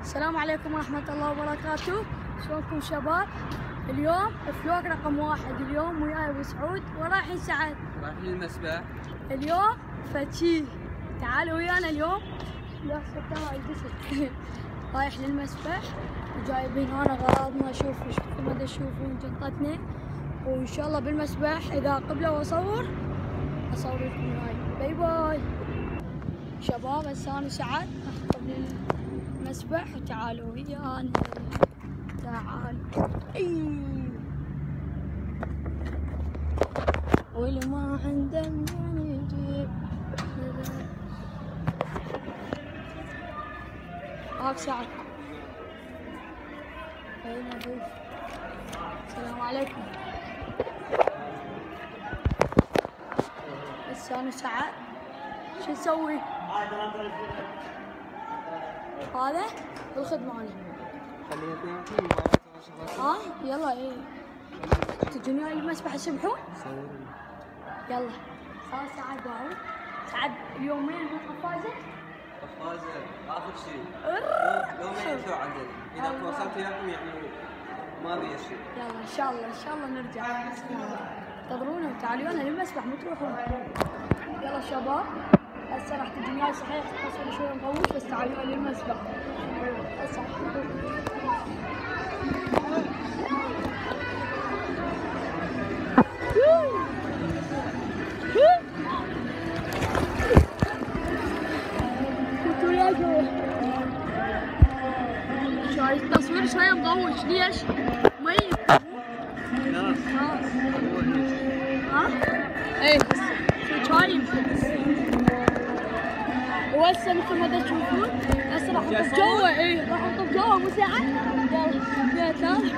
السلام عليكم ورحمة الله وبركاته. شلونكم شباب؟ اليوم فلوق رقم 1. اليوم وياي ابو سعود ورايحين سعد. رايحين المسبح اليوم فتشي. تعالوا ويانا اليوم. يا سلام الجسد. رايح للمسبح وجايبين هنا غراضنا. شوفوا ما تشوفون جنطتنا، وان شاء الله بالمسبح اذا قبله واصور لكم وياي. باي باي شباب. هسه انا سعد اخذ المسبح وتعالوا ويانا. تعالوا. واللي ما عنده من يجيب. هاك سعد. اين ابوي؟ السلام عليكم. هسه انا سعد شو نسوي؟ هذا بالخدمة أنا. يلا ايه تجون وياي المسبح تسبحون؟ يلا. خلاص سعد باعوا. سعد اليومين بالقفازة؟ قفازة آخر شيء. يومين شو عدل. إذا تواصلت وياكم يعني ما بي شيء. يلا إن شاء الله نرجع. انتظرونا وتعالوا لنا للمسبح ما تروحون. يلا شباب. هسه راح تجون وياي صحيح تصور شوي نغوص، بس تعالوا للمسبح. هسه التصوير شوية مضوج. ليش؟ ميت. ها؟ ايه شايب. وهسه مثل ما تشوفون هسه راح نطب جوا. ايه راح نطب جوا مو ساعة. يلا تعال.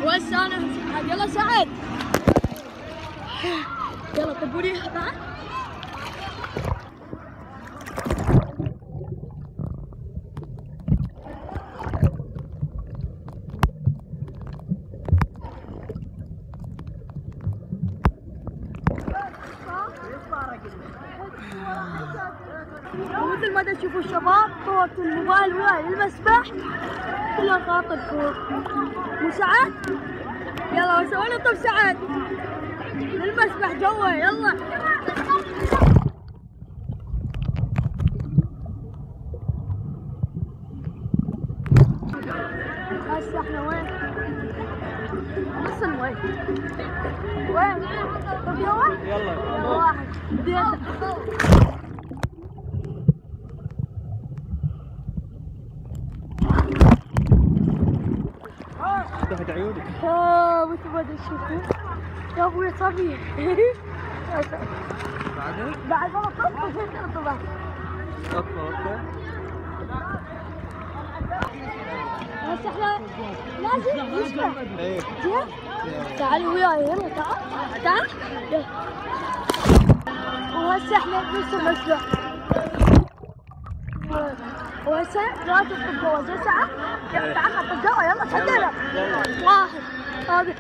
وهسه انا سعد. يلا سعد يلا طبوا لي. تعال. ومثل ما تشوفوا الشباب صوت الموبايل وياي المسبح كله خاطر فوق. وسعد يلا سوينا طب سعد المسبح جوا. يلا هسه احنا وين؟ وصل وين؟ طب جوا؟ يلا واحد تحت عيونك. مثل ما تشوفون يا ابوي صبي. بعد ما طلعت طبعا. اوكي. بس احنا لازم نسبح. زين؟ تعالوا وياي. يلا تعال. يلا. وهسه احنا بنص المسبح. وهسه لا تطب جوا. زين سعد؟ يلا تعال نطب جوا. يلا تحدينا. واحد. هذا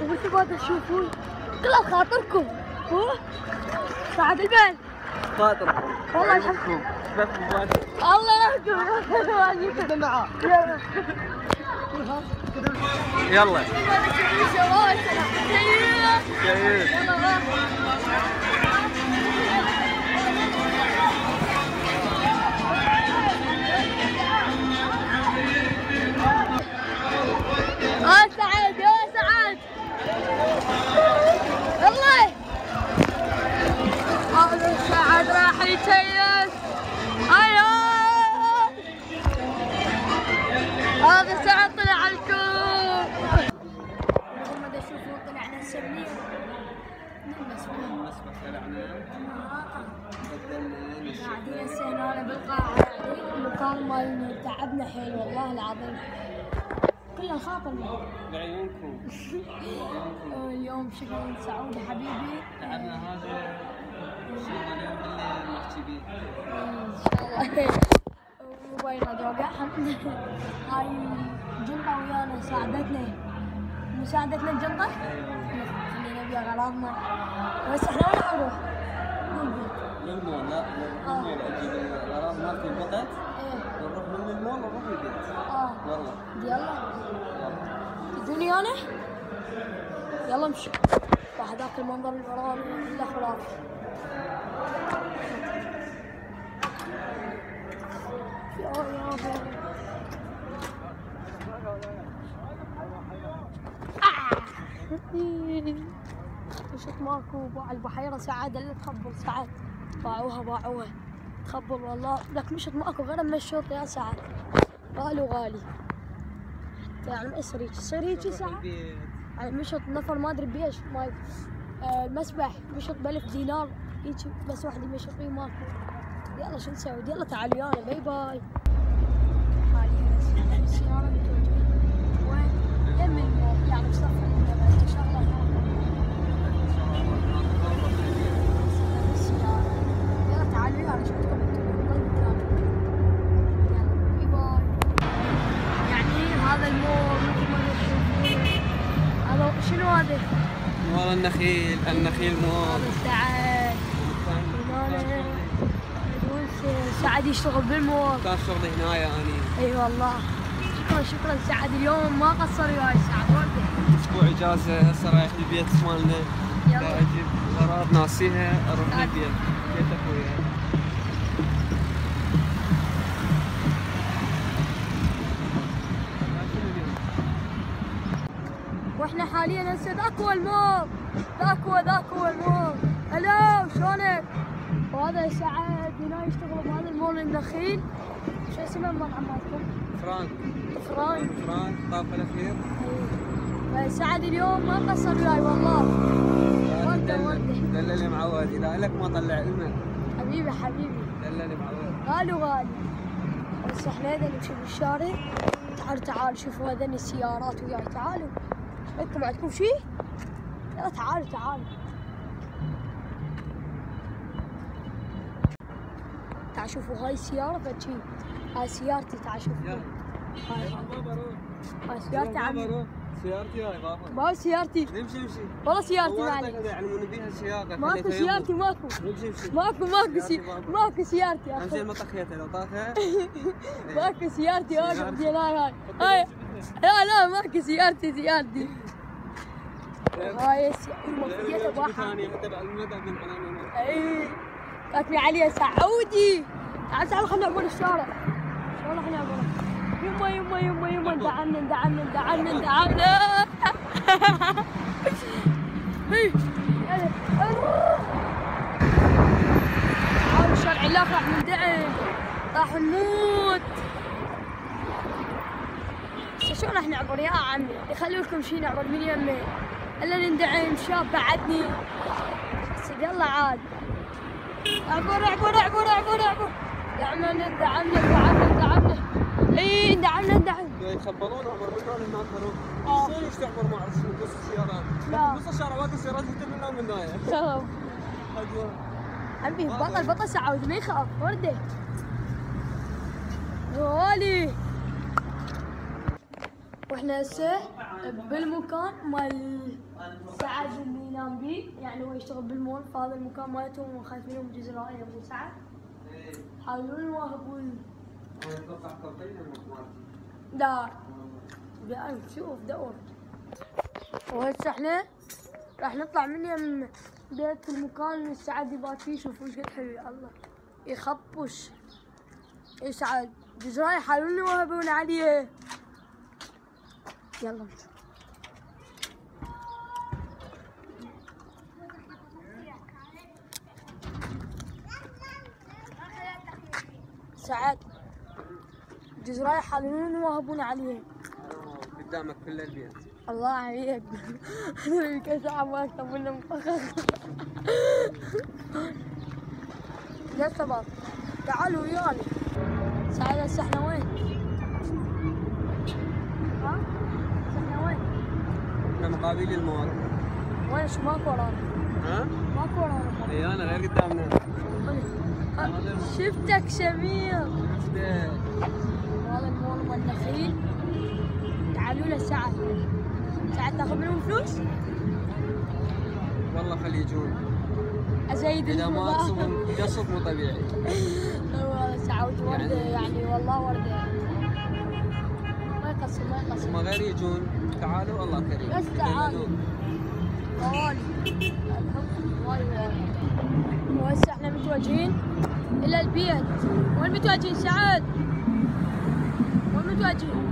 ومثل ما تشوفون كلها خاطركم. سعد البال خاطر والله الحمد. الله يرحمكم. معاه. يلا يلا سعد. يا سعد يلا. هذا سعد راح يتيس. هذا سعد طلع الكوب. مثل ما تشوفون طلعنا السمنية من المسبح. طلعنا قاعدين هسه هنا بالقاعة. المكان مالنا تعبنا حيل والله العظيم. كله خاطرنا بعيونكم. اليوم شكرا سعود حبيبي. تعبنا هذا الشيء اللي نحكي بيه. ان شاء الله. موبايل هذا وقعها. هاي جنطة ويانا مساعدتنا الجنطة. خلينا نبيع أغراضنا بس احنا وين نروح؟ للمول. لا للمول اجيب الاغراض مالتي البيت. ونروح من المول ونروح البيت. يلا تجوني انا؟ يلا امشي. هذاك المنظر اللي ورانا كله خرافي. مشت ماكو على البحيرة سعادة اللي تخبل سعاد. باعوها تخبل والله. لك مشت ماكو غير من الشوط يا سعاد. غالي يعني يصير هيجي ساعة. يعني مشت نفر ما ادري بيش ما المسبح مشت ب1000 دينار هيجي بس وحده مشت فيه ماكو. يلا شو نسوي؟ يلا تعالوا يانا باي. حاليا السيارة متوجهين وين؟ يم المول يعني بصف الجبل ان شاء الله. السيارة يلا تعالوا يانا شفتكم هذا المول مثل ما تشوفون. هذا شنو هذا؟ مول النخيل مول. هذا سعد. سعد يشتغل بالمول. كان شغلي هنايا اني. اي والله. شكرا سعد اليوم ما قصر وياي سعد ورده. اسبوع اجازه هسه رايح البيت مالنا. يلا اجيب اغراض ناسيها اروح للبيت بيت اخويا. واحنا حاليا هسه ذاك هو المول. هلو شلونك؟ وهذا سعد هنا يشتغل بهذا المول النخيل. شو اسمه المطعم مالكم؟ فرانك الطابق الاخير. سعد اليوم ما قصر وياي والله. ورده دللي معود اذا لك ما طلع الماء. حبيبي دللي معود. غالي بس احنا اذا نمشي بالشارع. تعالوا شوفوا هذين السيارات وياي. تعالوا انتم عندكم شيء؟ يلا تعالوا تعالوا شوفوا هاي السيارة فشي. هاي سيارتي تعال شوفوا. هاي سيارتي عمي. سيارتي هاي بابا سيارتي. نمشي والله سيارتي معلي. يعني مو نبيها السيارة. ماكو سيارتي ماكو. ماكو سيارتي. امشي المطخيتها لو طاخها. ماكو سيارتي هاي. لا ماكو سيارتي. هاي المطخيتها بواحد. اي كاتبين عليها سعودي. تعال خلينا نعبر الشارع. شلون راح نعبره؟ يما ندعمنا. هذا الشارع اللي راح ندعم. راح نموت. شلون راح نعبر يا عمي؟ يخلوا لكم شي نعبر من يمين. الا ندعم شاب بعدني. يلا عاد. اعبر. دعمنا. اي دعمنا. يخبرون عمر من هناك هروب. شلون يستعمر ما اعرف شنو بس السيارات. نص الشارع واقف سيارات يتم لنا من هنايا. عمي بطل سعودي ما يخاف ورده. غالي. واحنا هسه بالمكان مال سعد اللي ينام بيه. يعني هو يشتغل بالمول فهذا المكان مالتهم وخايفين من جزرائي ابو سعد. حاولون يواهبون. لا شوف دور. وهسه احنا راح نطلع من بيت المكان اللي سعد يبات فيه. شوفوا ايش قد حلو يا الله. يخبش. اي سعد جزرائي يحاولون يوهبون عليه. يلا سعد جزرائي يحاولون يوهبون عليه. قدامك كل البيت. الله عليك. كل ساعة ما اكتب لنا مفخخ. يا شباب تعالوا وياي. سعد هسه احنا وين؟ ها؟ احنا وين؟ احنا مقابل المول. وين شو ماكو ورانا؟ ها؟ ماكو ورانا. اي انا غير قدامنا. شفتك سمير. شفتك. هذا المول مال النخيل. تعالوا له ساعة تاخذ منهم فلوس؟ والله خليه يجون. أزيد إذا ما الفضاء. قصبهم قصب مو طبيعي. هذا ساعة وردة يعني والله وردة. ما يقصر. هم غير يجون. تعالوا الله كريم. بس تعالوا. طوالي. وهسه احنا متوجهين إلى البيت. وين متوجهين سعد؟ وين متوجهين؟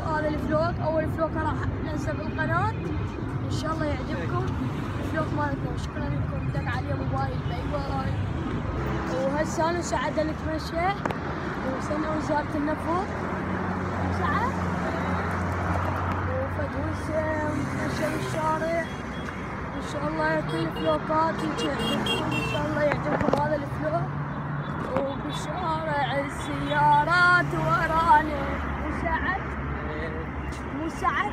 هذا الفلوق اول فلوق راح ننزل بالقناه ان شاء الله يعجبكم الفلوق مالتنا. شكرا لكم. دق علي موبايل باي. وهسه انا وسعد نتمشى وصلنا وزاره النفط سعد وفدوس نتمشى بالشارع. ان شاء الله كل الفلوقات يعجبكم. ان شاء الله يعجبكم هذا الفلوق. وبالشارع السيارات ورانا. سعد.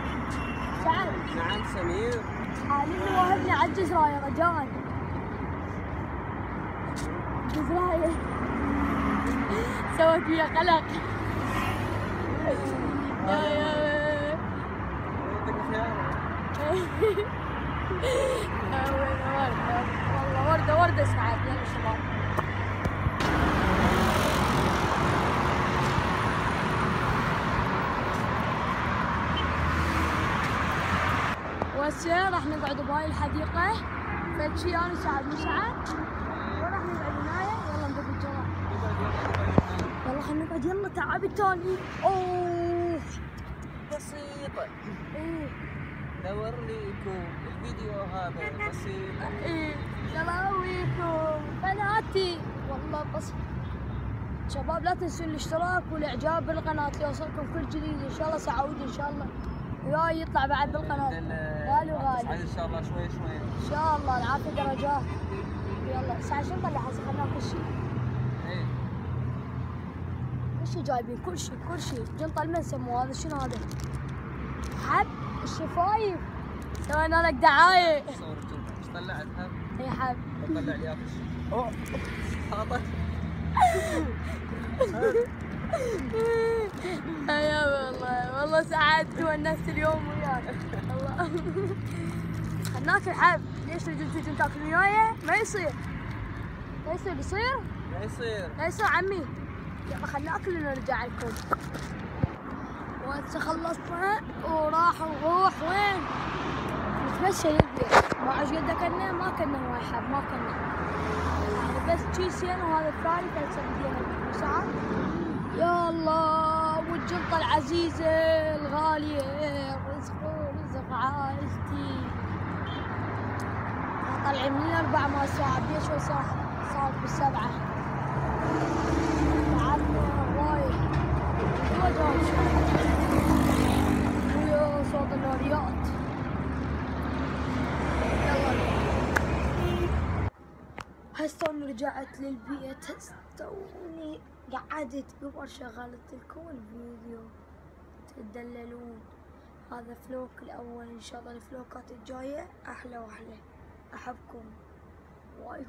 نعم سمير. حاليا واهبني على الجزراية رجاء. الجزراية سوت فيها قلق. يا والله وردة سعد. يلا شباب. وهسه راح نقعد بهاي الحديقة. فشي انا وسعد مسعد. وراح نقعد هنايا. يلا ندق الجوال. يلا خلينا نقعد. يلا تعب التاني. اوه بسيطة. ايه دور ليكم الفيديو هذا بسيط. ايه سلاويكم بناتي والله بس. شباب لا تنسوا الاشتراك والاعجاب بالقناة ليوصلكم كل جديد. ان شاء الله سعود ان شاء الله وياي يطلع بعد بالقناة. غالي ان شاء الله شوي ان شاء الله. العافية درجات. يلا ساعة شو نطلع هسه؟ خلينا كل شيء. ايه كل شيء جايبين. كل شيء. جنطة المنسم. وهذا شنو هذا؟ حب الشفايف. سوينا لك دعاية. صور الجنطة. ايش طلعت حب؟ اي حب. بطلع لي اوه هذا. يا والله سعدت ونست اليوم وياك. الله. خلنا ناكل حب. ليش تجون تاكلون وياي؟ ما يصير. لا يصير عمي. يلا خلنا ناكل ونرجع لكم. وهسه خلصنا وراح نروح وين؟ نتمشى للبيت. ما عاد قد اكلنا. ما كنا هواي حب. ما كنا بس كيسين وهذا الثاني فلسه بدينا ساعة. يا الله. والجنطة العزيزة الغالية. رزق عائلتي. طالعين من 4 ما ساعة. بيا شوي صار ب7. تعبنا وايد. ويا صوت اللوريات. هسه رجعت للبيت. توني قعدت قبل شغلت لكم الفيديو تدللون. هذا فلوك الاول. ان شاء الله الفلوكات الجايه احلى واحلى. احبكم وايد.